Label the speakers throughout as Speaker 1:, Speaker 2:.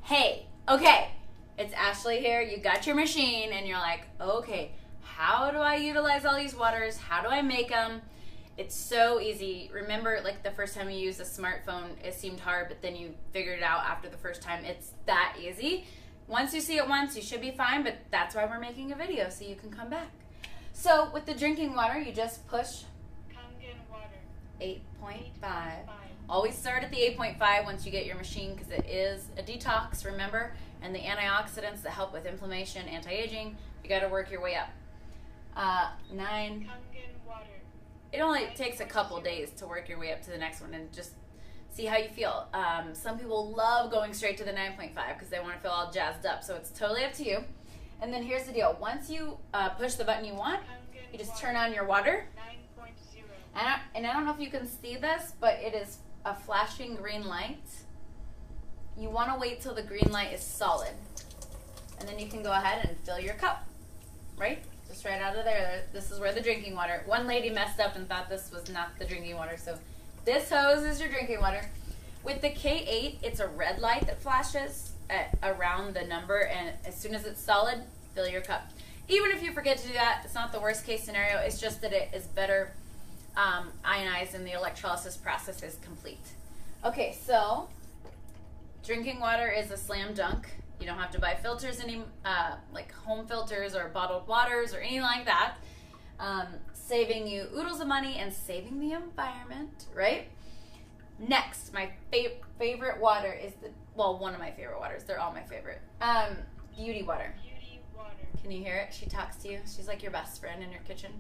Speaker 1: hey, okay, it's Ashley here. You got your machine and you're like, okay, how do I utilize all these waters? How do I make them? It's so easy. Remember, like the first time you used a smartphone, it seemed hard, but then you figured it out after the first time. It's that easy. Once you see it once, you should be fine, but that's why we're making a video, so you can come back. So with the drinking water, you just push
Speaker 2: Kangen water.
Speaker 1: 8.5. Always start at the 8.5 once you get your machine because it is a detox, remember? And the antioxidants that help with inflammation, anti-aging, you got to work your way up. 9.
Speaker 2: Kangen water.
Speaker 1: It only takes a couple days to work your way up to the next one and just see how you feel. Some people love going straight to the 9.5 because they want to feel all jazzed up, so it's totally up to you. And then here's the deal. Once you push the button you want, you just turn on your water.
Speaker 2: 9.0.
Speaker 1: And I don't know if you can see this, but it is a flashing green light. You want to wait till the green light is solid. And then you can go ahead and fill your cup, right? Just right out of there. This is where the drinking water. One lady messed up and thought this was not the drinking water, so this hose is your drinking water. With the K8, it's a red light that flashes around the number, and as soon as it's solid, fill your cup. Even if you forget to do that, it's not the worst case scenario. It's just that it is better ionized and the electrolysis process is complete. Okay, so drinking water is a slam dunk. You don't have to buy filters like home filters or bottled waters or anything like that. Saving you oodles of money and saving the environment, right? Next, my favorite water is one of my favorite waters. They're all my favorite. Beauty water.
Speaker 2: Beauty water.
Speaker 1: Can you hear it? She talks to you. She's like your best friend in your kitchen.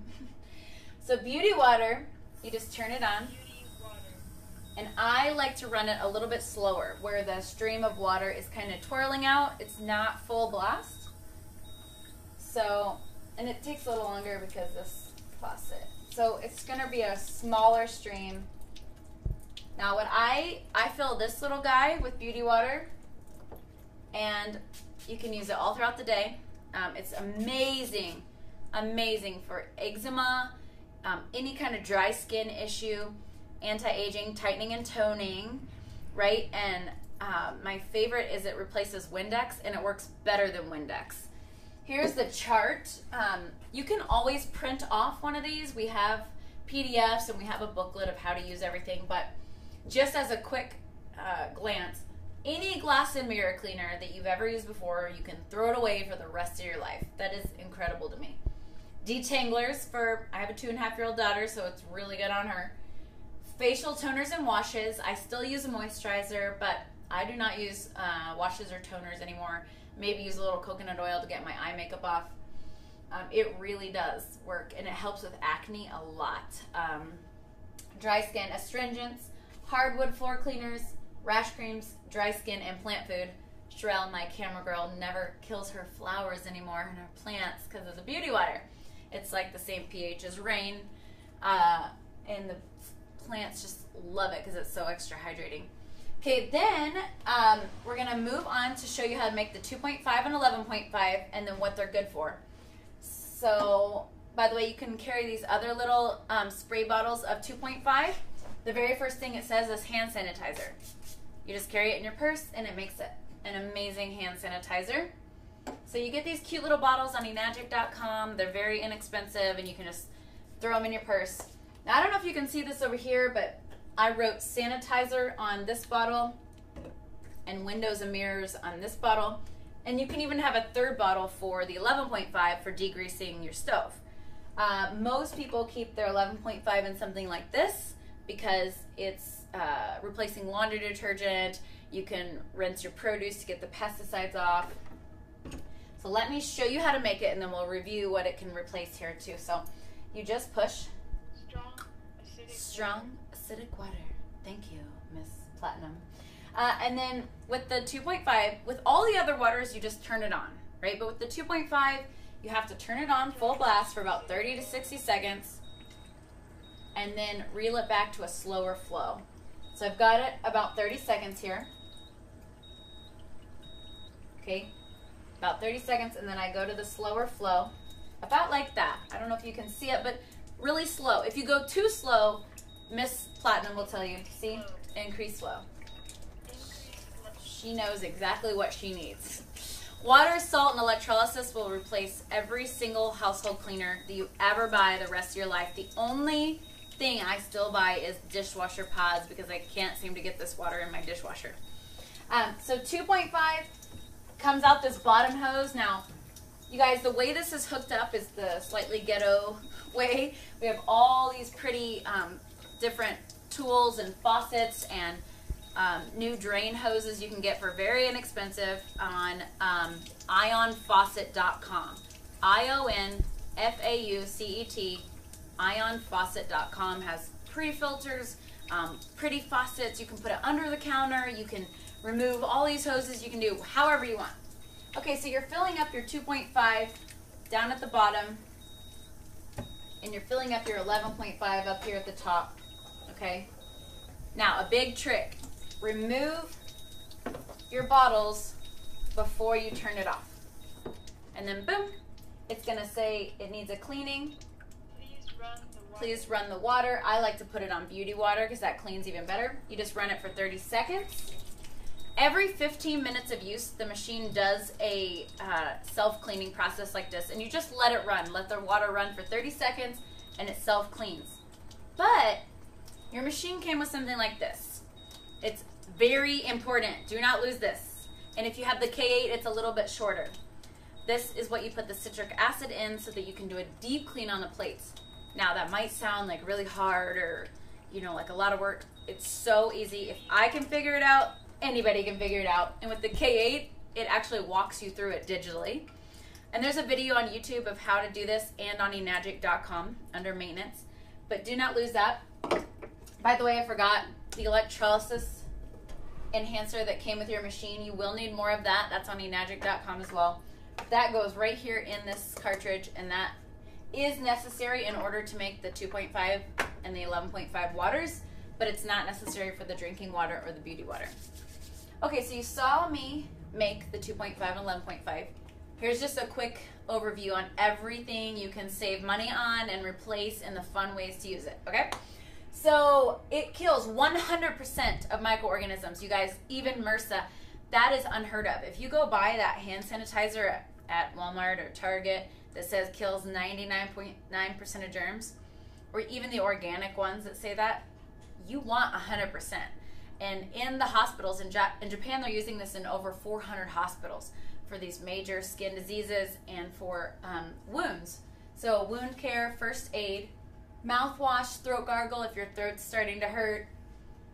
Speaker 1: So beauty water, you just turn it on.
Speaker 2: Beauty water.
Speaker 1: And I like to run it a little bit slower, where the stream of water is kind of twirling out. It's not full blast. So, and it takes a little longer because this faucet. So it's going to be a smaller stream. Now what I fill this little guy with beauty water, and you can use it all throughout the day. It's amazing, amazing for eczema, any kind of dry skin issue, anti-aging, tightening and toning, right? And my favorite is it replaces Windex, and it works better than Windex. Here's the chart. You can always print off one of these. We have PDFs and we have a booklet of how to use everything, but just as a quick glance, any glass and mirror cleaner that you've ever used before, you can throw it away for the rest of your life. That is incredible to me. Detanglers I have a 2.5-year-old daughter, so it's really good on her. Facial toners and washes. I still use a moisturizer, but I do not use washes or toners anymore. Maybe use a little coconut oil to get my eye makeup off. It really does work, and it helps with acne a lot. Dry skin astringents, hardwood floor cleaners, rash creams, dry skin, and plant food. Sherelle, my camera girl, never kills her flowers anymore and her plants because of the beauty water. It's like the same pH as rain, and the plants just love it because it's so extra hydrating. Okay, then we're going to move on to show you how to make the 2.5 and 11.5 and then what they're good for. So, by the way, you can carry these other little spray bottles of 2.5. The very first thing it says is hand sanitizer. You just carry it in your purse and it makes it an amazing hand sanitizer. So you get these cute little bottles on enagic.com. They're very inexpensive and you can just throw them in your purse. Now, I don't know if you can see this over here, but I wrote sanitizer on this bottle and windows and mirrors on this bottle. And you can even have a third bottle for the 11.5 for degreasing your stove. Most people keep their 11.5 in something like this because it's replacing laundry detergent. You can rinse your produce to get the pesticides off. So let me show you how to make it, and then we'll review what it can replace here too. So you just push strong acidic water. Thank you, Miss Platinum. And then with the 2.5, with all the other waters, you just turn it on, right? But with the 2.5, you have to turn it on full blast for about 30 to 60 seconds and then reel it back to a slower flow. So I've got it about 30 seconds here. Okay, about 30 seconds, and then I go to the slower flow, about like that. I don't know if you can see it, but really slow. If you go too slow, Miss Platinum will tell you, see, increase flow. She knows exactly what she needs. Water, salt, and electrolysis will replace every single household cleaner that you ever buy the rest of your life. The only thing I still buy is dishwasher pods because I can't seem to get this water in my dishwasher. So 2.5 comes out this bottom hose. Now, you guys, the way this is hooked up is the slightly ghetto way. We have all these pretty different tools and faucets and new drain hoses you can get for very inexpensive on ionfaucet.com. IONFAUCET. Ionfaucet.com has pretty filters, pretty faucets. You can put it under the counter. You can remove all these hoses. You can do however you want. Okay, so you're filling up your 2.5 down at the bottom, and you're filling up your 11.5 up here at the top. Okay. Now, a big trick. Remove your bottles before you turn it off. And then boom, it's going to say it needs a cleaning. Please run the water. I like to put it on beauty water because that cleans even better. You just run it for 30 seconds. Every 15 minutes of use, the machine does a self-cleaning process like this. And you just let it run. Let the water run for 30 seconds and it self-cleans. But your machine came with something like this. It's very important. Do not lose this. And if you have the K8, it's a little bit shorter. This is what you put the citric acid in so that you can do a deep clean on the plates. Now, that might sound like really hard or, you know, like a lot of work. It's so easy. If I can figure it out, anybody can figure it out. And with the K8, it actually walks you through it digitally. And there's a video on YouTube of how to do this and on enagic.com under maintenance. But do not lose that. By the way, I forgot the electrolysis enhancer that came with your machine. You will need more of that. That's on enagic.com as well. That goes right here in this cartridge, and that is necessary in order to make the 2.5 and the 11.5 waters, but it's not necessary for the drinking water or the beauty water. Okay, so you saw me make the 2.5 and 11.5. Here's just a quick overview on everything you can save money on and replace and the fun ways to use it, okay? So it kills 100% of microorganisms. You guys, even MRSA, that is unheard of. If you go buy that hand sanitizer at Walmart or Target that says kills 99.9% of germs, or even the organic ones that say that, you want 100%. And in the hospitals, in Japan, they're using this in over 400 hospitals for these major skin diseases and for wounds. So wound care, first aid, mouthwash, throat gargle if your throat's starting to hurt,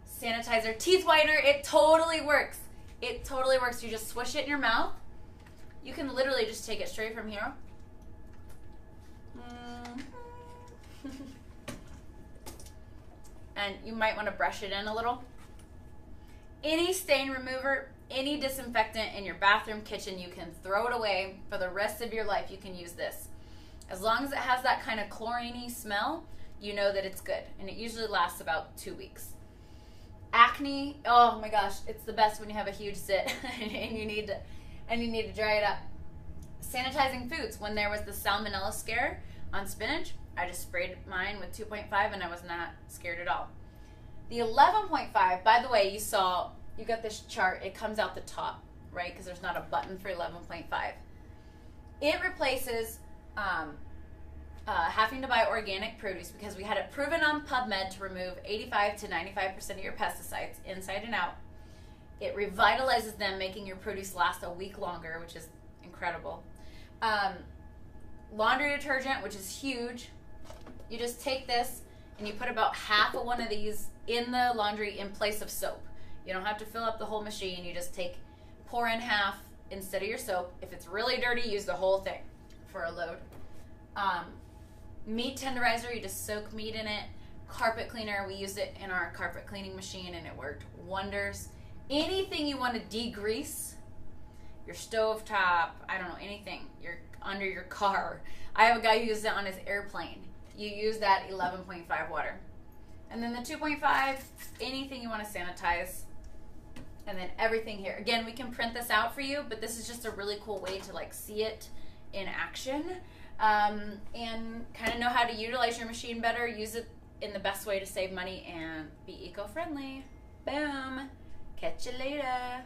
Speaker 1: sanitizer, teeth whitener, it totally works. It totally works. You just swish it in your mouth. You can literally just take it straight from here. And you might want to brush it in a little. Any stain remover, any disinfectant in your bathroom, kitchen, you can throw it away for the rest of your life. You can use this. As long as it has that kind of chlorine-y smell, you know that it's good. And it usually lasts about 2 weeks. Acne, oh my gosh, it's the best when you have a huge zit and you need to dry it up. Sanitizing foods. When there was the salmonella scare on spinach, I just sprayed mine with 2.5 and I was not scared at all. The 11.5, by the way, you got this chart, it comes out the top, right? Because there's not a button for 11.5. It replaces having to buy organic produce because we had it proven on PubMed to remove 85 to 95% of your pesticides inside and out. It revitalizes them, making your produce last a week longer, which is incredible. Laundry detergent, which is huge. You just take this and you put about half of one of these in the laundry in place of soap. You don't have to fill up the whole machine. You just pour in half instead of your soap. If it's really dirty, use the whole thing for a load. Meat tenderizer, you just soak meat in it. Carpet cleaner, we used it in our carpet cleaning machine and it worked wonders. Anything you want to degrease, your stove top, I don't know, anything, you're under your car. I have a guy who uses it on his airplane. You use that 11.5 water. And then the 2.5, anything you want to sanitize. And then everything here. Again, we can print this out for you, but this is just a really cool way to like see it in action and kind of know how to utilize your machine better, use it in the best way to save money and be eco-friendly. Boom. Catch you later.